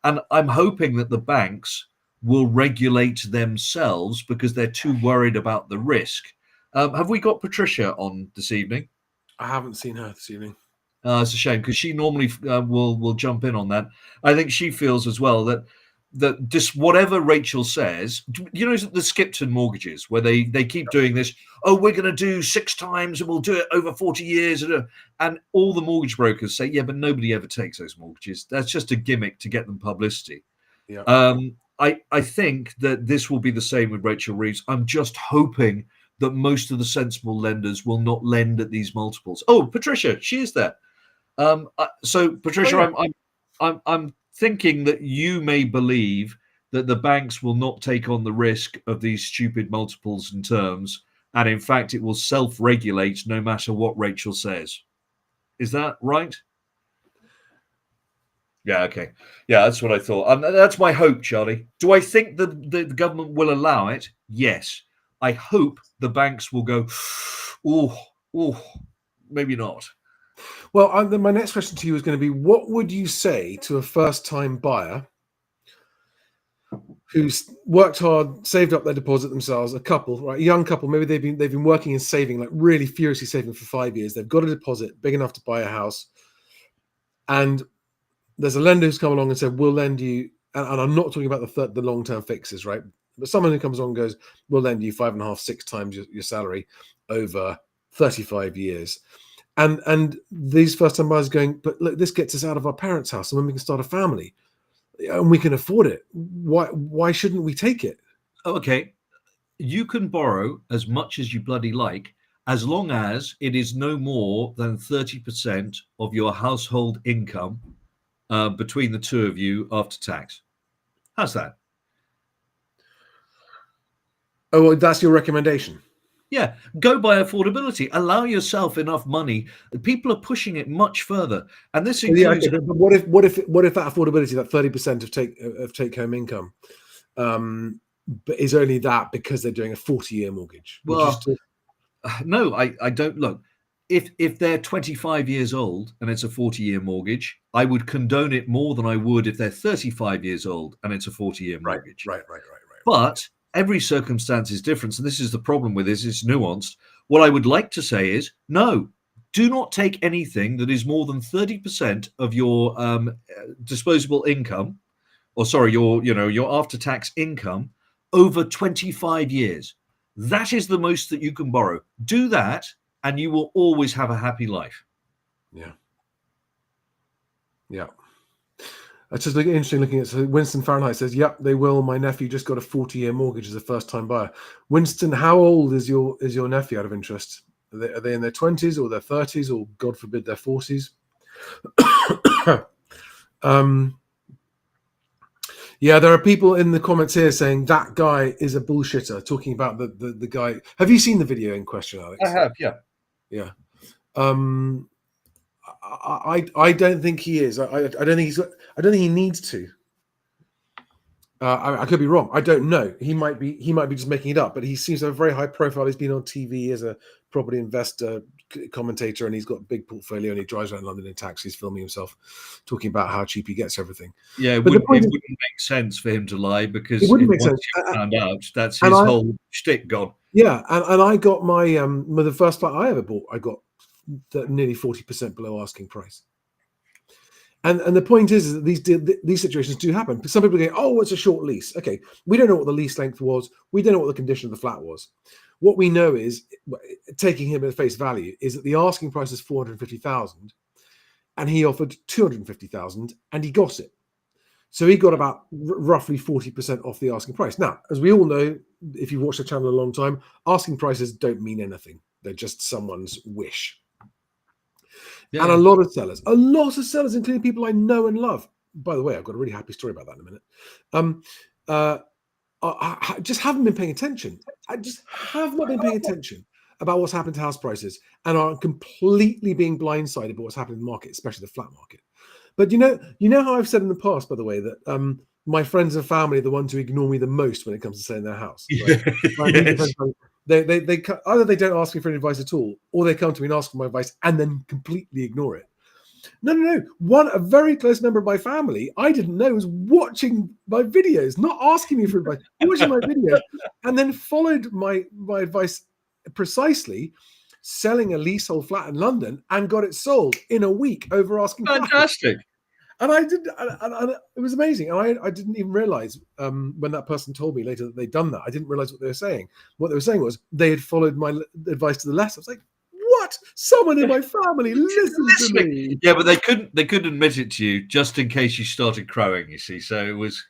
And I'm hoping that the banks will regulate themselves because they're too worried about the risk. Have we got Patricia on this evening? I haven't seen her this evening. It's a shame because she normally will jump in on that. I think she feels as well that just whatever Rachel says, the Skipton mortgages where they keep doing this. Oh, we're going to do 6 times and we'll do it over 40 years, and all the mortgage brokers say, yeah, but nobody ever takes those mortgages. That's just a gimmick to get them publicity. Yeah. I think that this will be the same with Rachel Reeves. I'm just hoping that most of the sensible lenders will not lend at these multiples. Oh, Patricia, she is there. So Patricia, I'm thinking that you may believe that the banks will not take on the risk of these stupid multiples and terms, and in fact, it will self-regulate no matter what Rachel says. Is that right? Yeah, okay. Yeah, that's what I thought. That's my hope, Charlie. Do I think the government will allow it? Yes. I hope the banks will go, maybe not. Well, my next question to you is going to be, what would you say to a first-time buyer who's worked hard, saved up their deposit themselves, a couple, right, a young couple, maybe they've been working and saving, like really furiously saving for 5 years. They've got a deposit big enough to buy a house, and there's a lender who's come along and said, we'll lend you, and I'm not talking about the long-term fixes, right? But someone who comes along and goes, we'll lend you 5.5, 6 times your salary over 35 years. And these first-time buyers are going, but look, this gets us out of our parents' house, and when we can start a family, and we can afford it. Why shouldn't we take it? Okay, you can borrow as much as you bloody like, as long as it is no more than 30% of your household income between the two of you after tax. How's that? Oh, well, that's your recommendation. Yeah, go by affordability. Allow yourself enough money. People are pushing it much further, and this includes. Yeah, okay, but what if that affordability, that 30% of take home income, but is only that because they're doing a 40-year mortgage? Well, no, I don't. Look, if they're 25 years old and it's a 40-year mortgage, I would condone it more than I would if they're 35 years old and it's a 40-year mortgage. Right. But every circumstance is different, and this is the problem with this. It's nuanced. What I would like to say is, no, do not take anything that is more than 30% of your disposable income, or sorry, your after-tax income over 25 years. That is the most that you can borrow. Do that, and you will always have a happy life. Yeah. It's just interesting looking at. So Winston Fahrenheit says, "Yep, they will. My nephew just got a 40-year mortgage as a first-time buyer." Winston, how old is your nephew? Out of interest, are they in their 20s or their 30s, or God forbid their 40s? Yeah, there are people in the comments here saying that guy is a bullshitter. Talking about the guy. Have you seen the video in question, Alex? I have. Yeah. Yeah. I don't think he is. I don't think he needs to. I could be wrong. I don't know. He might be just making it up. But he seems to have a very high profile. He's been on TV as a property investor, commentator, and he's got a big portfolio. And he drives around London in taxis, filming himself, talking about how cheap he gets everything. Yeah, it wouldn't make sense for him to lie, because it wouldn't make sense. Found out, that's his whole shtick gone. Yeah, and I got my the first flat I ever bought. I got nearly 40% below asking price. And the point is that these situations do happen. Some people go, oh, it's a short lease. Okay, we don't know what the lease length was. We don't know what the condition of the flat was. What we know is, taking him at face value, is that the asking price is 450,000, and he offered 250,000, and he got it. So he got about roughly 40% off the asking price. Now, as we all know, if you've watched the channel a long time, asking prices don't mean anything. They're just someone's wish. Yeah. And a lot of sellers, including people I know and love. By the way, I've got a really happy story about that in a minute. I just haven't been paying attention. I just have not been paying attention. about what's happened to house prices and are completely being blindsided by what's happening in the market, especially the flat market. But you know how I've said in the past, by the way, that my friends and family are the ones who ignore me the most when it comes to selling their house. Right? Yes. They either they don't ask me for any advice at all, or they come to me and ask for my advice and then completely ignore it. No. A very close member of my family, I didn't know, was watching my videos, not asking me for advice, watching my videos, and then followed my advice precisely, selling a leasehold flat in London and got it sold in a week over asking price. Fantastic. And I did, and it was amazing. And I didn't even realize when that person told me later that they'd done that. I didn't realize what they were saying. What they were saying was they had followed my advice to the letter. I was like, what? Someone in my family listened to me. Yeah, but they couldn't admit it to you just in case you started crowing. You see, so it was.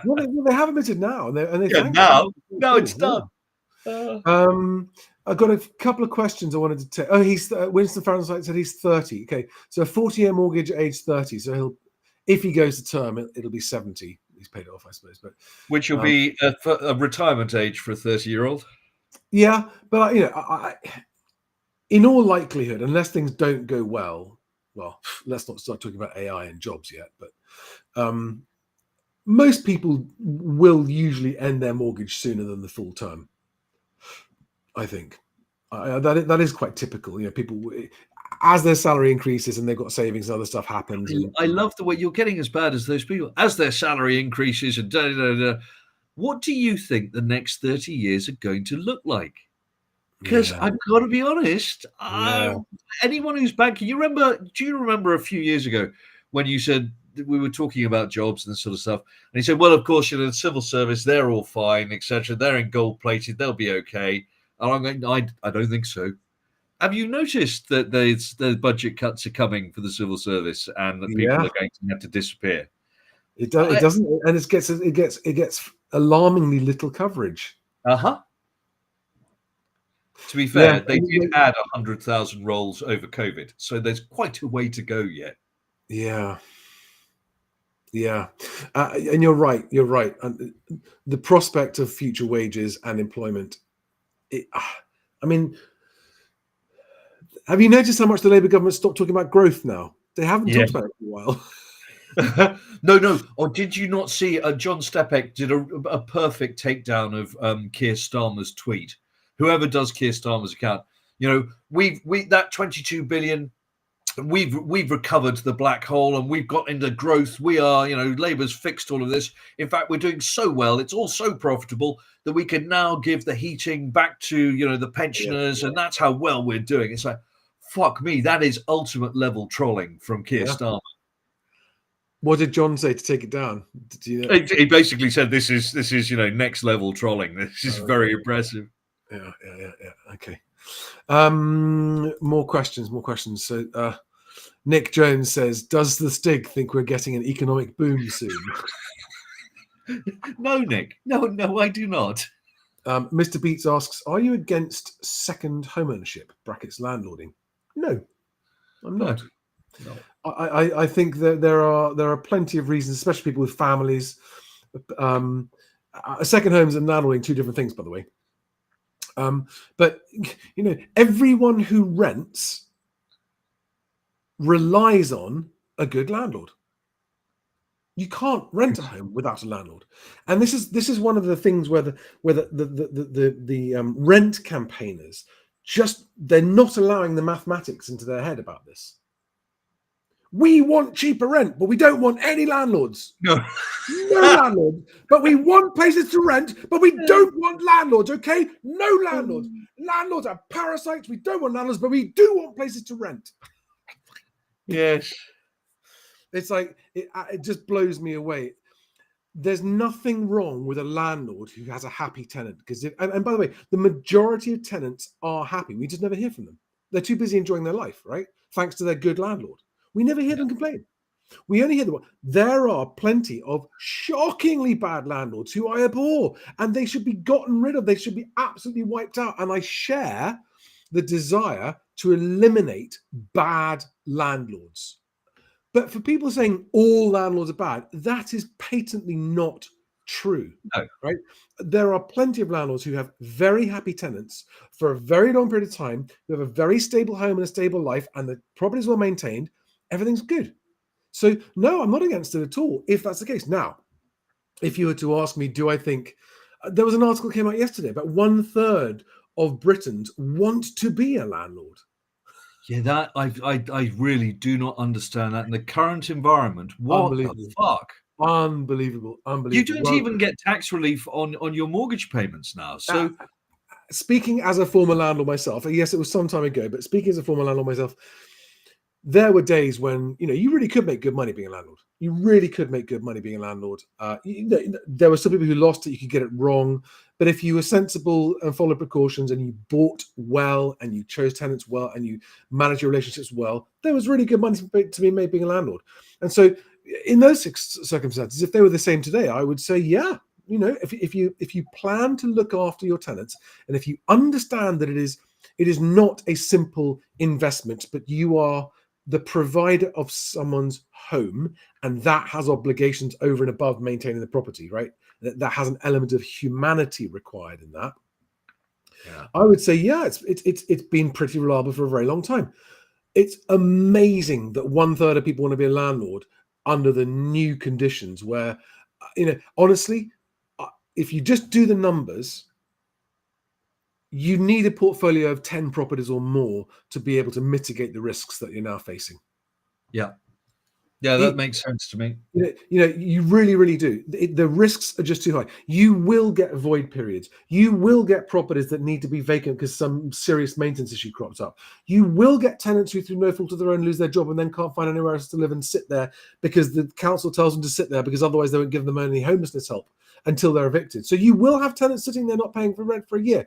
Well, they have admitted now, and they Yeah, thank now me. it's done. I've got a couple of questions I wanted to take. Oh, he's Winston Fahrenheit said he's 30. Okay, so a 40-year mortgage at age 30. So if he goes to term, it'll be 70. He's paid it off, I suppose. But Which will be a retirement age for a 30-year-old. yeah, but I in all likelihood, unless things don't go well, let's not start talking about AI and jobs yet. But most people will usually end their mortgage sooner than the full term. I think that is quite typical. People, as their salary increases and they've got savings and other stuff happens. I love the way you're getting as bad as those people. As their salary increases and what do you think the next 30 years are going to look like? Because I've got to be honest, anyone who's banking, do you remember a few years ago when you said we were talking about jobs and this sort of stuff? And he said, well, of course, the civil service, they're all fine, etc. They're in gold plated, they'll be okay. And I'm going, I don't think so. Have you noticed that the budget cuts are coming for the civil service and that people are going to have to disappear? It doesn't, and it gets alarmingly little coverage. To be fair, they did add 100,000 roles over COVID, so there's quite a way to go yet. Yeah, and you're right. And the prospect of future wages and employment. I mean, have you noticed how much the Labour government stopped talking about growth now? They haven't talked about it for a while. No. Or did you not see John Stepek did a perfect takedown of Keir Starmer's tweet? Whoever does Keir Starmer's account, we that 22 billion, we've recovered the black hole and we've got into growth. We are, Labour's fixed all of this. In fact, we're doing so well. It's all so profitable that we can now give the heating back to, the pensioners, and that's how well we're doing. It's like, fuck me, that is ultimate level trolling from Keir Starmer. What did John say to take it down? Did you know? He basically said this is next level trolling. This is very impressive. Yeah. Okay. More questions. So Nick Jones says, does the Stig think we're getting an economic boom soon? No, Nick. No, I do not. Mr. Beats asks, are you against second home ownership, brackets landlording? No, I'm not. No. I think that there are plenty of reasons, especially people with families. Second homes and landlording, two different things, by the way. But everyone who rents relies on a good landlord. You can't rent a home without a landlord, and this is one of the things where the rent campaigners they're not allowing the mathematics into their head about this. We want cheaper rent, but we don't want any landlords. No landlords, but we want places to rent, but we don't want landlords, okay? No landlords. Landlords are parasites. We don't want landlords, but we do want places to rent. Yes. It's like, it just blows me away. There's nothing wrong with a landlord who has a happy tenant. And by the way, the majority of tenants are happy. We just never hear from them. They're too busy enjoying their life, right? Thanks to their good landlord. We never hear them complain. We only hear there are plenty of shockingly bad landlords who I abhor, and they should be gotten rid of. They should be absolutely wiped out. And I share the desire to eliminate bad landlords. But for people saying all landlords are bad, that is patently not true. No. Right? There are plenty of landlords who have very happy tenants for a very long period of time, who have a very stable home and a stable life, and the property is well maintained. Everything's good. So no, I'm not against it at all, if that's the case. Now, if you were to ask me, do I think there was an article came out yesterday about 1/3 of Britons want to be a landlord. Yeah, that I really do not understand that in the current environment. What the fuck? Unbelievable. You don't even get tax relief on your mortgage payments now. So speaking as a former landlord myself, yes, it was some time ago, but speaking as a former landlord myself, there were days when you really could make good money being a landlord. You really could make good money being a landlord. There were some people who lost it. You could get it wrong, but if you were sensible and followed precautions, and you bought well, and you chose tenants well, and you managed your relationships well, there was really good money to be made being a landlord. And so, in those circumstances, if they were the same today, I would say, yeah. If you plan to look after your tenants, and if you understand that it is not a simple investment, but you are the provider of someone's home, and that has obligations over and above maintaining the property, right? That has an element of humanity required in that. Yeah. I would say, yeah, it's been pretty reliable for a very long time. It's amazing that 1/3 of people want to be a landlord under the new conditions where, honestly, if you just do the numbers, you need a portfolio of 10 properties or more to be able to mitigate the risks that you're now facing. Yeah, that makes sense to me. You really, really do. The risks are just too high. You will get void periods. You will get properties that need to be vacant because some serious maintenance issue crops up. You will get tenants who, through no fault of their own, lose their job and then can't find anywhere else to live and sit there because the council tells them to sit there, because otherwise they won't give them any homelessness help until they're evicted. So you will have tenants sitting there not paying for rent for a year.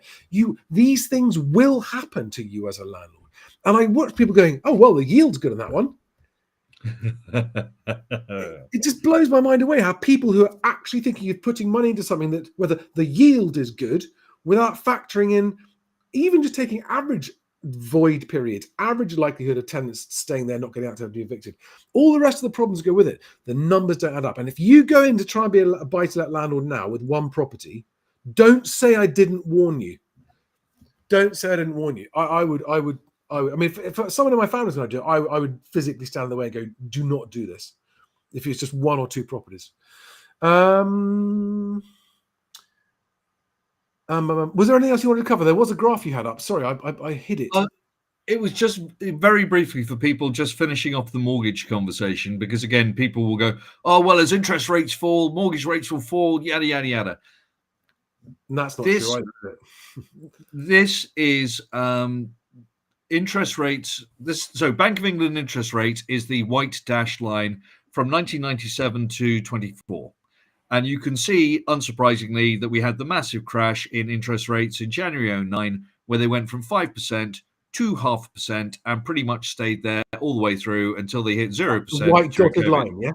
These things will happen to you as a landlord. And I watch people going, oh, well, the yield's good on that one. It just blows my mind away how people who are actually thinking of putting money into something, that whether the yield is good, without factoring in even just taking average void period, average likelihood of tenants staying there, not getting out to have to be evicted, all the rest of the problems go with it. The numbers don't add up. And if you go in to try and be a buy-to-let landlord now with one property, don't say I didn't warn you. Don't say I didn't warn you. I mean, if someone in my family was going to do it, I would physically stand in the way and go, do not do this. If it's just 1 or 2 properties. Was there anything else you wanted to cover? There was a graph you had up. Sorry, I hid it. It was just very briefly for people just finishing off the mortgage conversation, because again, people will go, oh, well, as interest rates fall, mortgage rates will fall, yada, yada, yada. And that's not true either, is it? This is interest rates. So Bank of England interest rate is the white dashed line from 1997 to 24. And you can see, unsurprisingly, that we had the massive crash in interest rates in January 2009, where they went from 5% to 0.5% and pretty much stayed there all the way through until they hit 0%. White dotted line, yeah?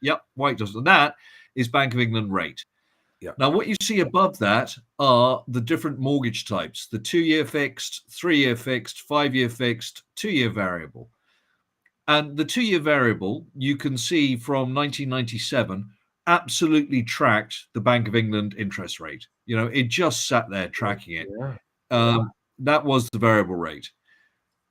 Yep, white dotted. And that is Bank of England rate. Yeah. Now, what you see above that are the different mortgage types: the 2-year fixed, 3-year fixed, 5-year fixed, 2-year variable. And the 2-year variable, you can see from 1997, absolutely tracked the Bank of England interest rate. It just sat there tracking it. Yeah. That was the variable rate.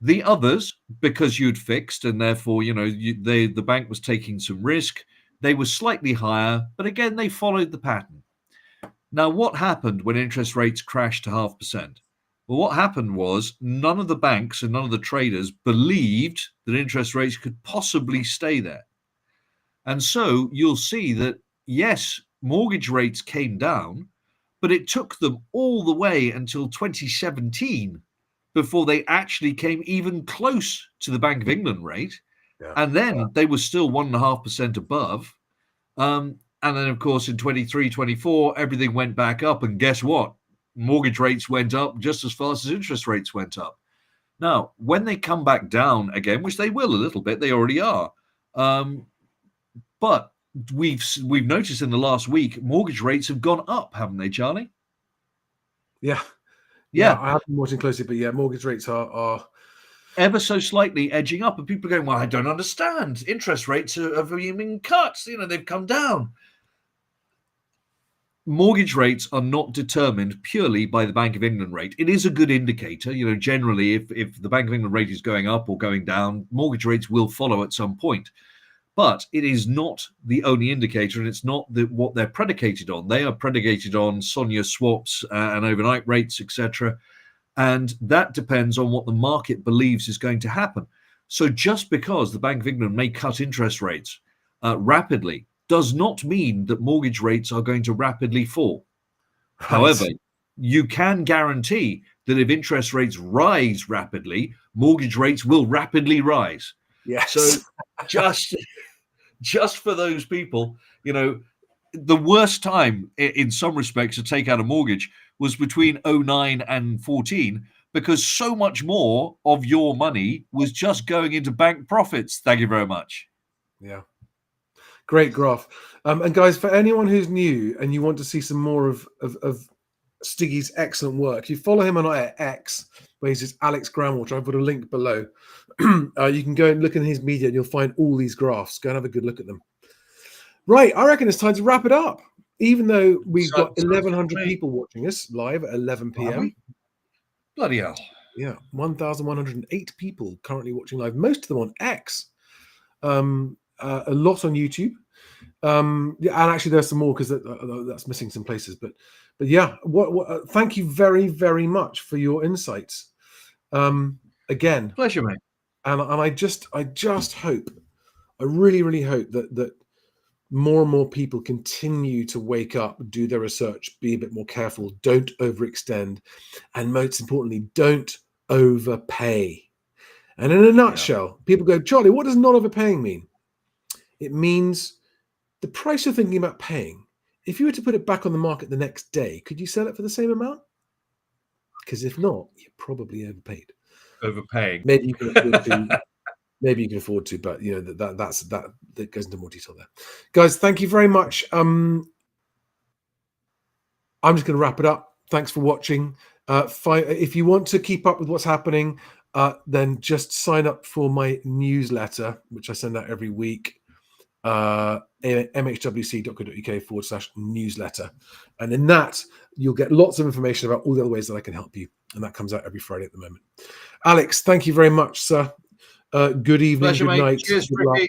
The others, because you'd fixed and therefore, the bank was taking some risk, they were slightly higher, but again, they followed the pattern. Now, what happened when interest rates crashed to 0.5%? Well, what happened was none of the banks and none of the traders believed that interest rates could possibly stay there. And so you'll see that, yes, mortgage rates came down, but it took them all the way until 2017 before they actually came even close to the Bank of England rate. Yeah. And then they were still 1.5% above. And then, of course, in 23, 24, everything went back up. And guess what? Mortgage rates went up just as fast as interest rates went up. Now, when they come back down again, which they will a little bit, they already are. But we've noticed in the last week, mortgage rates have gone up, haven't they, Charlie? Yeah. I haven't been watching closely, but yeah, mortgage rates are ever so slightly edging up. And people are going, well, I don't understand. Interest rates are being cut. They've come down. mortgage rates are not determined purely by the Bank of England rate. It is a good indicator. Generally, if the Bank of England rate is going up or going down, mortgage rates will follow at some point. But it is not the only indicator, and it's not what they're predicated on. They are predicated on SONIA swaps and overnight rates, etc. And that depends on what the market believes is going to happen. So just because the Bank of England may cut interest rates rapidly does not mean that mortgage rates are going to rapidly fall. Right. However, you can guarantee that if interest rates rise rapidly, mortgage rates will rapidly rise. Yes. So just for those people, the worst time in some respects to take out a mortgage was between 2009 and 14, because so much more of your money was just going into bank profits. Thank you very much. Yeah. Great graph. And guys, for anyone who's new and you want to see some more of Stiggy's excellent work, you follow him on X, where he says Alex Groundwater. I've put a link below. You can go and look in his media and you'll find all these graphs. Go and have a good look at them. Right, I reckon it's time to wrap it up. Even though we've got 1,100 people watching us live at 11 p.m. Bloody hell. Yeah, 1,108 people currently watching live. Most of them on X. A lot on YouTube. Yeah, and actually there's some more because that's missing some places. But yeah, thank you very, very much for your insights. Again, pleasure, mate. And I just hope, I really, really hope that more and more people continue to wake up, do their research, be a bit more careful, don't overextend, and most importantly, don't overpay. And in a nutshell, people go, Charlie, what does not overpaying mean? It means the price you're thinking about paying. If you were to put it back on the market the next day, could you sell it for the same amount? Because if not, you're probably overpaid. Overpaying. Maybe you can afford to. Maybe you can afford to, but that goes into more detail there. Guys, thank you very much. I'm just going to wrap it up. Thanks for watching. If you want to keep up with what's happening, then just sign up for my newsletter, which I send out every week. mhwc.co.uk/newsletter. And in that, you'll get lots of information about all the other ways that I can help you. And that comes out every Friday at the moment. Alex, thank you very much, sir. Good evening, pleasure, good mate. night. Cheers, good luck.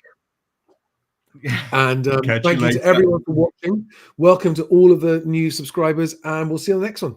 And Catch thank you to everyone for watching. Welcome to all of the new subscribers, and we'll see you on the next one.